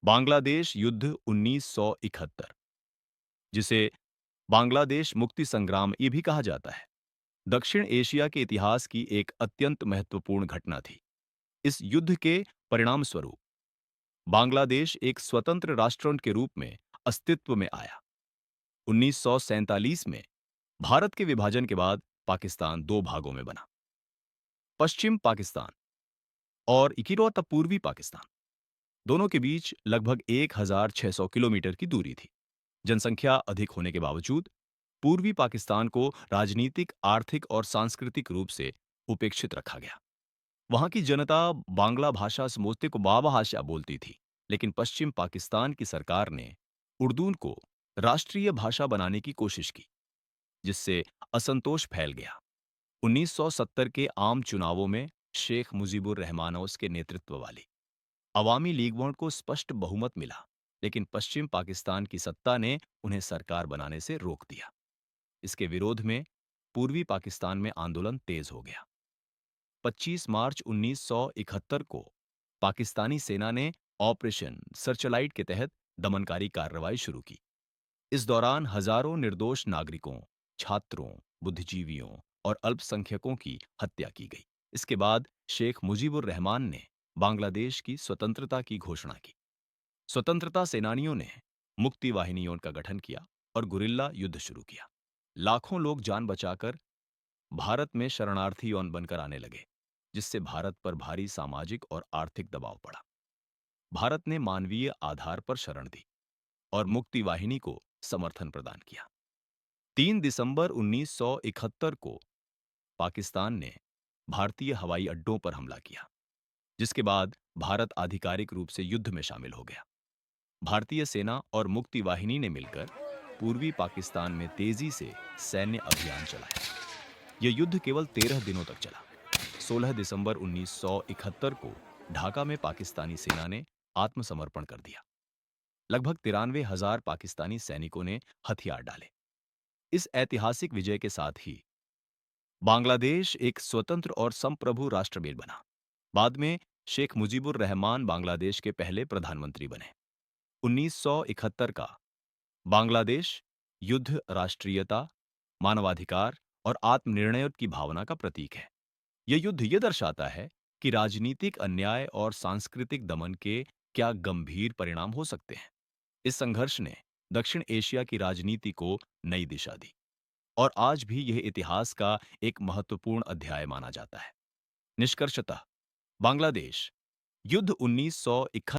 बांग्लादेश युद्ध 1971, जिसे बांग्लादेश मुक्ति संग्राम ये भी कहा जाता है, दक्षिण एशिया के इतिहास की एक अत्यंत महत्वपूर्ण घटना थी। इस युद्ध के परिणाम स्वरूप बांग्लादेश एक स्वतंत्र राष्ट्र के रूप में अस्तित्व में आया। 1947 में भारत के विभाजन के बाद पाकिस्तान दो भागों में बना। पश्चिम पाकिस्तान और इकलौता पूर्वी पाकिस्तान, दोनों के बीच लगभग 1600 किलोमीटर की दूरी थी। जनसंख्या अधिक होने के बावजूद पूर्वी पाकिस्तान को राजनीतिक, आर्थिक और सांस्कृतिक रूप से उपेक्षित रखा गया। वहां की जनता बांग्ला भाषा समझते को भाषा बोलती थी, लेकिन पश्चिम पाकिस्तान की सरकार ने उर्दू को राष्ट्रीय भाषा बनाने की कोशिश की, जिससे असंतोष फैल गया। 1970 के आम चुनावों में शेख मुजीबुर रहमान के नेतृत्व वाली अवामी लीग वन को स्पष्ट बहुमत मिला, लेकिन पश्चिम पाकिस्तान की सत्ता ने उन्हें सरकार बनाने से रोक दिया। इसके विरोध में पूर्वी पाकिस्तान में आंदोलन तेज हो गया। 25 मार्च 1971 को पाकिस्तानी सेना ने ऑपरेशन सर्चलाइट के तहत दमनकारी कार्रवाई शुरू की। इस दौरान हजारों निर्दोष नागरिकों, छात्रों, बुद्धिजीवियों और अल्पसंख्यकों की हत्या की गई। इसके बाद शेख मुजीबुर रहमान ने बांग्लादेश की स्वतंत्रता की घोषणा की। स्वतंत्रता सेनानियों ने मुक्ति वाहिनियों का गठन किया और गुरिल्ला युद्ध शुरू किया। लाखों लोग जान बचाकर भारत में शरणार्थी यौन बनकर आने लगे, जिससे भारत पर भारी सामाजिक और आर्थिक दबाव पड़ा। भारत ने मानवीय आधार पर शरण दी और मुक्ति वाहिनी को समर्थन प्रदान किया। 3 दिसंबर 1971 को पाकिस्तान ने भारतीय हवाई अड्डों पर हमला किया, जिसके बाद भारत आधिकारिक रूप से युद्ध में शामिल हो गया। भारतीय सेना और मुक्ति वाहिनी ने मिलकर पूर्वी पाकिस्तान में तेजी से सैन्य अभियान चलाया। यह युद्ध केवल 13 दिनों तक चला। 16 दिसंबर 1971 को ढाका में पाकिस्तानी सेना ने आत्मसमर्पण कर दिया। लगभग 93,000 पाकिस्तानी सैनिकों ने हथियार डाले। इस ऐतिहासिक विजय के साथ ही बांग्लादेश एक स्वतंत्र और संप्रभु राष्ट्र बना। बाद में शेख मुजीबुर रहमान बांग्लादेश के पहले प्रधानमंत्री बने। 1971 का बांग्लादेश युद्ध राष्ट्रीयता, मानवाधिकार और आत्मनिर्णय की भावना का प्रतीक है। यह युद्ध यह दर्शाता है कि राजनीतिक अन्याय और सांस्कृतिक दमन के क्या गंभीर परिणाम हो सकते हैं। इस संघर्ष ने दक्षिण एशिया की राजनीति को नई दिशा दी और आज भी यह इतिहास का एक महत्वपूर्ण अध्याय माना जाता है। निष्कर्षतः बांग्लादेश युद्ध 1971